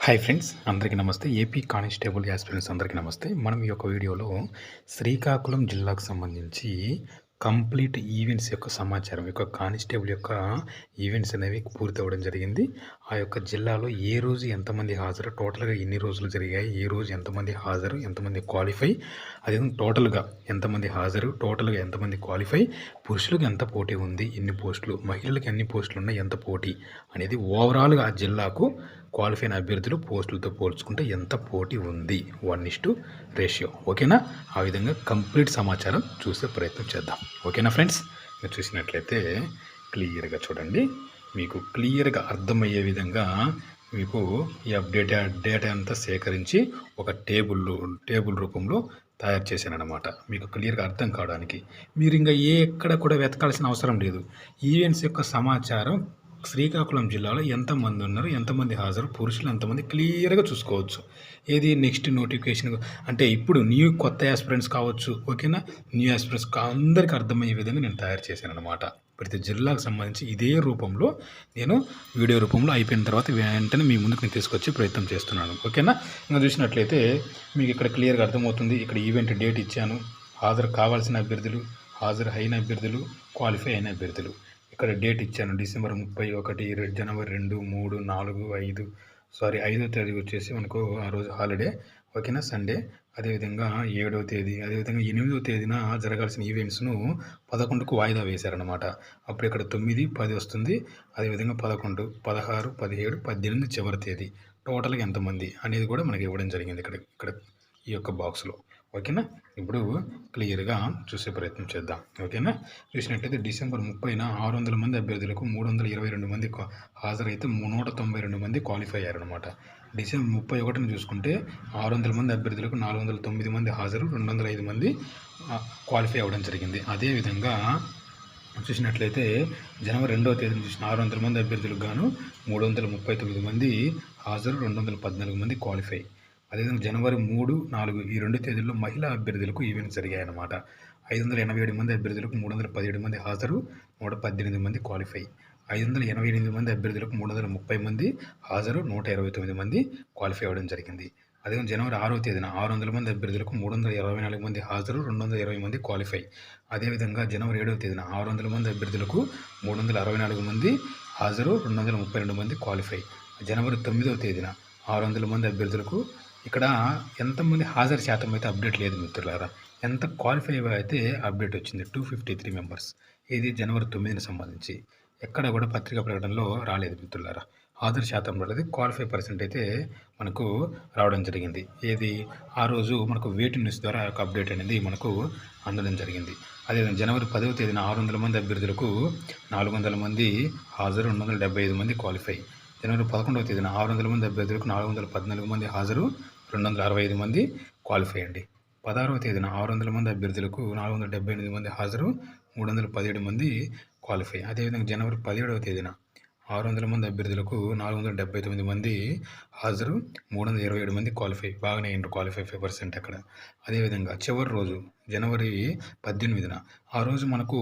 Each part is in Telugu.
హాయ్ ఫ్రెండ్స్, అందరికీ నమస్తే. ఏపీ కానిస్టేబుల్ యాస్పిరెంట్స్ అందరికీ నమస్తే. మనం ఈ యొక్క వీడియోలో శ్రీకాకుళం జిల్లాకు సంబంధించి కంప్లీట్ ఈవెంట్స్ యొక్క సమాచారం, కానిస్టేబుల్ యొక్క ఈవెంట్స్ అనేవి పూర్తవ్వడం జరిగింది. ఆ యొక్క జిల్లాలో ఏ రోజు ఎంతమంది హాజరు, టోటల్‌గా ఎన్ని రోజులు జరిగాయి, ఏ రోజు ఎంతమంది హాజరు, ఎంతమంది క్వాలిఫై, అదేవిధంగా టోటల్‌గా ఎంతమంది హాజరు, టోటల్‌గా ఎంతమంది క్వాలిఫై, పురుషులకు ఎంత పోటీ ఉంది, ఎన్ని పోస్టులు, మహిళలకు ఎన్ని పోస్టులు ఉన్నాయి, ఎంత పోటీ అనేది ఓవరాల్‌గా ఆ జిల్లాకు క్వాలిఫై అయిన అభ్యర్థులు పోస్టులతో పోల్చుకుంటే ఎంత పోటీ ఉంది 1:, రేషియో. ఓకేనా? ఆ విధంగా కంప్లీట్ సమాచారం చూసే ప్రయత్నం చేద్దాం. ఓకేనా ఫ్రెండ్స్? మీరు చూసినట్లయితే క్లియర్గా చూడండి. మీకు క్లియర్గా అర్థమయ్యే విధంగా మీకు ఈ డేటా అంతా సేకరించి ఒక టేబుల్ రూపంలో తయారు చేశానన్నమాట. మీకు క్లియర్గా అర్థం కావడానికి. మీరు ఇంకా ఎక్కడ కూడా వెతకాల్సిన అవసరం లేదు. ఈవెంట్స్ యొక్క సమాచారం శ్రీకాకుళం జిల్లాలో ఎంతమంది ఉన్నారు, ఎంతమంది హాజరు, పురుషులు ఎంతమంది క్లియర్గా చూసుకోవచ్చు. ఏది నెక్స్ట్ నోటిఫికేషన్ అంటే ఇప్పుడు కొత్త యాస్పిరెంట్స్ కావచ్చు. ఓకేనా? న్యూ యాస్పిరెంట్స్ అందరికీ అర్థమయ్యే విధంగా నేను తయారు చేశాను అనమాట. ప్రతి జిల్లాకు సంబంధించి ఇదే రూపంలో నేను వీడియో రూపంలో అయిపోయిన తర్వాత వెంటనే మీ ముందుకు నేను తీసుకొచ్చే ప్రయత్నం చేస్తున్నాను. ఓకేనా? ఇంకా చూసినట్లయితే మీకు ఇక్కడ క్లియర్గా అర్థమవుతుంది. ఇక్కడ ఈవెంట్ డేట్ ఇచ్చాను, హాజరు కావాల్సిన అభ్యర్థులు, హాజరు అయిన అభ్యర్థులు, క్వాలిఫై అయిన అభ్యర్థులు. ఇక్కడ డేట్ ఇచ్చాను డిసెంబర్ 31, జనవరి 2, 3, 4, 5 5వ తేదీ వచ్చేసి మనకు ఆ రోజు హాలిడే. ఓకేనా? సండే. అదేవిధంగా 7వ తేదీ, అదేవిధంగా 8వ తేదీన జరగాల్సిన ఈవెంట్స్ను 11కు వాయిదా వేశారనమాట. అప్పుడు ఇక్కడ 9, 10 వస్తుంది. అదేవిధంగా 11, 16, 17, 18 చివరి తేదీ. టోటల్గా ఎంతమంది అనేది కూడా మనకి ఇవ్వడం జరిగింది ఇక్కడ ఈ యొక్క బాక్స్లో. ఓకేనా? ఇప్పుడు క్లియర్గా చూసే ప్రయత్నం చేద్దాం. ఓకేనా? చూసినట్లయితే డిసెంబర్ 30న 600 మంది అభ్యర్థులకు 322 మంది హాజరైతే 192 మంది క్వాలిఫై అయ్యారనమాట. డిసెంబర్ 31న చూసుకుంటే 600 మంది అభ్యర్థులకు 409 మంది హాజరు, 205 మంది క్వాలిఫై అవ్వడం జరిగింది. అదేవిధంగా చూసినట్లయితే జనవరి 2వ తేదీన చూసిన 600 మంది అభ్యర్థులకు గాను 339 మంది హాజరు, 214 మంది క్వాలిఫై. అదేవిధంగా జనవరి 3, 4 ఈ 2 తేదీల్లో మహిళా అభ్యర్థులకు ఈవెంట్స్ జరిగాయన్నమాట. 587 మంది అభ్యర్థులకు 317 మంది హాజరు, 118 మంది క్వాలిఫై. 588 మంది అభ్యర్థులకు 330 మంది హాజరు, 129 మంది క్వాలిఫై అవ్వడం జరిగింది. అదేవిధంగా జనవరి 6వ తేదీన 600 మంది అభ్యర్థులకు 324 మంది హాజరు, 220 మంది క్వాలిఫై. అదేవిధంగా జనవరి 7వ తేదీన 600 మంది అభ్యర్థులకు 364 మంది హాజరు, 232 మంది క్వాలిఫై. జనవరి 9వ తేదీన 600 మంది అభ్యర్థులకు ఇక్కడ ఎంతమంది హాజరు శాతం అయితే అప్డేట్ లేదు మిత్రులారా. ఎంత క్వాలిఫై అయితే అప్డేట్ వచ్చింది 253 మెంబర్స్. ఇది జనవరి 9ని సంబంధించి. ఎక్కడ కూడా పత్రికా ప్రకటనలో రాలేదు మిత్రులారా. హాజరు శాతం రాలేదు, క్వాలిఫై పర్సెంట్ అయితే మనకు రావడం జరిగింది. ఏది ఆ రోజు మనకు వేటి న్యూస్ ద్వారా ఆ యొక్క అప్డేట్ అనేది మనకు అందడం జరిగింది. అదేవిధంగా జనవరి 10వ తేదీన 600 మంది అభ్యర్థులకు 400 మంది హాజరు, 275 మంది క్వాలిఫై. జనవరి 11వ తేదీన 600 మంది అభ్యర్థులకు 414 మంది హాజరు, 265 మంది క్వాలిఫై అండి. 16వ తేదీన 600 మంది అభ్యర్థులకు 478 మంది హాజరు, 317 మంది క్వాలిఫై. అదేవిధంగా జనవరి 17వ తేదీన 600 మంది అభ్యర్థులకు 479 మంది హాజరు, 327 మంది క్వాలిఫై. బాగానే అయ్యిండ్రు క్వాలిఫై పర్సెంట్ అక్కడ. అదేవిధంగా చివరి రోజు జనవరి 18న ఆ రోజు మనకు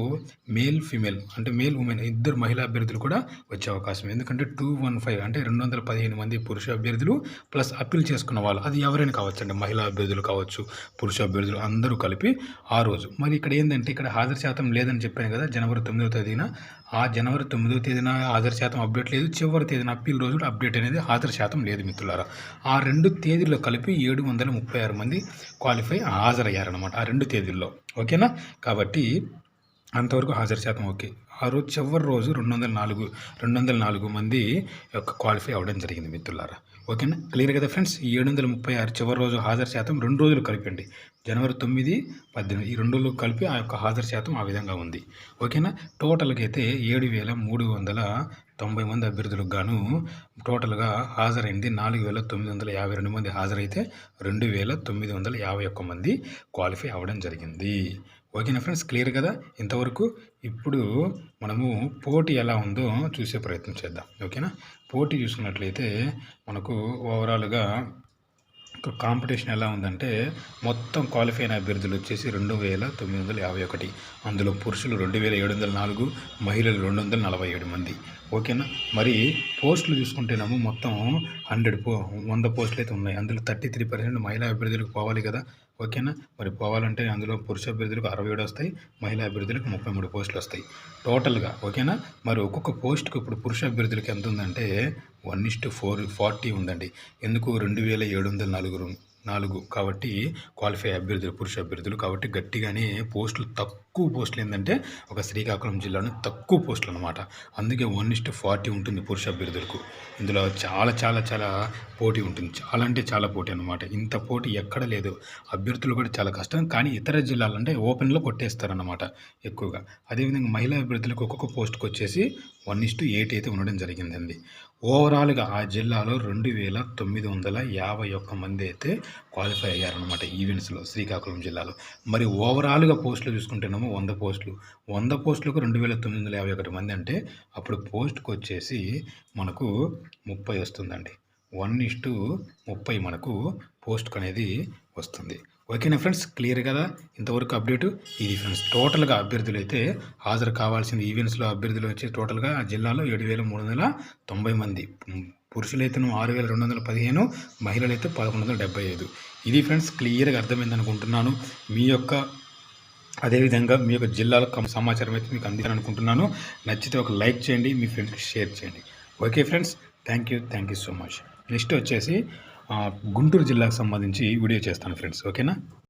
మేల్ ఫీమేల్ అంటే మేల్ ఉమెన్ ఇద్దరు మహిళా అభ్యర్థులు కూడా వచ్చే అవకాశం. ఎందుకంటే 215 అంటే 215 మంది పురుష అభ్యర్థులు ప్లస్ అప్పీల్ చేసుకున్న వాళ్ళు, అది ఎవరైనా కావచ్చు అండి, మహిళా అభ్యర్థులు కావచ్చు, పురుష అభ్యర్థులు అందరూ కలిపి ఆ రోజు. మరి ఇక్కడ ఏంటంటే ఇక్కడ హాజరు శాతం లేదని చెప్పాను కదా. జనవరి 9వ తేదీన జనవరి 9వ తేదీన హాజరు శాతం అప్డేట్ లేదు. చివరి తేదీన అప్పీల్ రోజు అప్డేట్ అనేది హాజరు శాతం లేదు మిత్రులారా. ఆ 2 తేదీల్లో కలిపి 736 మంది క్వాలిఫై హాజరయ్యారనమాట ఆ 2 తేదీల్లో. ఓకేనా? కాబట్టి అంతవరకు హాజరు శాతం ఓకే. ఆ రోజు చివరి రోజు 204 మంది యొక్క క్వాలిఫై అవ్వడం జరిగింది మిత్రులారా. ఓకేనా? క్లియర్ కదా ఫ్రెండ్స్? 736 చివరి రోజు హాజరు శాతం 2 రోజులు కలిపండి. జనవరి 9, 18 ఈ 2 రోజులు కలిపి ఆ యొక్క హాజరు శాతం ఆ విధంగా ఉంది. ఓకేనా? టోటల్గా అయితే 7,390 మంది అభ్యర్థులకు గాను టోటల్గా హాజరైంది 4,952 మంది హాజరైతే 2,951 మంది క్వాలిఫై అవ్వడం జరిగింది. ఓకేనా ఫ్రెండ్స్? క్లియర్ కదా ఇంతవరకు? ఇప్పుడు మనము పోటీ ఎలా ఉందో చూసే ప్రయత్నం చేద్దాం. ఓకేనా? పోటీ చూసుకున్నట్లయితే మనకు ఓవరాల్గా ఇక కాంపిటీషన్ ఎలా ఉందంటే మొత్తం క్వాలిఫై అయిన అభ్యర్థులు వచ్చేసి 2951. అందులో పురుషులు 2704, మహిళలు 247 మంది. ఓకేనా. మరి పోస్టులు చూసుకుంటేనేమో మొత్తం 100 పోస్టులు అయితే ఉన్నాయి. అందులో 33% మహిళా అభ్యర్థులకు పోవాలి కదా. ఓకేనా. మరి పోవాలంటే అందులో పురుష అభ్యర్థులకు 67 వస్తాయి, మహిళా అభ్యర్థులకు 33 పోస్టులు వస్తాయి టోటల్గా. ఓకేనా. మరి ఒక్కొక్క పోస్టుకు ఇప్పుడు పురుష అభ్యర్థులకు ఎంత ఉందంటే 1:40 ఉందండి. ఎందుకు 2704 కాబట్టి క్వాలిఫై అభ్యర్థులు పురుష అభ్యర్థులు కాబట్టి గట్టిగానే తక్కువ పోస్టులు ఏంటంటే ఒక శ్రీకాకుళం జిల్లాలో తక్కువ పోస్టులు అనమాట. అందుకే 1:40 ఉంటుంది పురుష అభ్యర్థులకు. ఇందులో చాలా చాలా చాలా పోటీ ఉంటుంది. చాలా అంటే చాలా పోటీ అనమాట. ఇంత పోటీ ఎక్కడ లేదు. అభ్యర్థులు కూడా చాలా కష్టం. కానీ ఇతర జిల్లాలు అంటే ఓపెన్లో కొట్టేస్తారన్నమాట ఎక్కువగా. అదేవిధంగా మహిళా అభ్యర్థులకు ఒక్కొక్క పోస్టుకు వచ్చేసి 1:8 అయితే ఉండడం జరిగిందండి. ఓవరాల్గా ఆ జిల్లాలో 2951 మంది అయితే క్వాలిఫై అయ్యారనమాట ఈవెంట్స్లో శ్రీకాకుళం జిల్లాలో. మరి ఓవరాల్గా పోస్టులు చూసుకుంటేనేమో 100 పోస్టులు. 100 పోస్టులకు 2951 మంది అంటే అప్పుడు పోస్టుకు వచ్చేసి మనకు 30 వస్తుందండి. 1:30 మనకు పోస్టుకు అనేది వస్తుంది. ఓకేనా ఫ్రెండ్స్, క్లియర్ కదా ఇంతవరకు అప్డేటు. ఇది ఫ్రెండ్స్ టోటల్గా అభ్యర్థులు అయితే హాజరు కావాల్సిన ఈవెంట్స్లో అభ్యర్థులు వచ్చి టోటల్గా ఆ జిల్లాలో 7390 మంది. పురుషులైతే 6215, మహిళలైతే 1175. ఇది ఫ్రెండ్స్ క్లియర్గా అర్థమైంది అనుకుంటున్నాను. అదేవిధంగా మీ యొక్క జిల్లాలో సమాచారం అయితే మీకు అందించాలనుకుంటున్నాను. నచ్చితే ఒక లైక్ చేయండి, మీ ఫ్రెండ్స్కి షేర్ చేయండి. Okay friends, thank you so much. Next వచ్చేసి గుంటూరు జిల్లాకు సంబంధించి వీడియో చేస్తాను ఫ్రెండ్స్. ఓకేనా.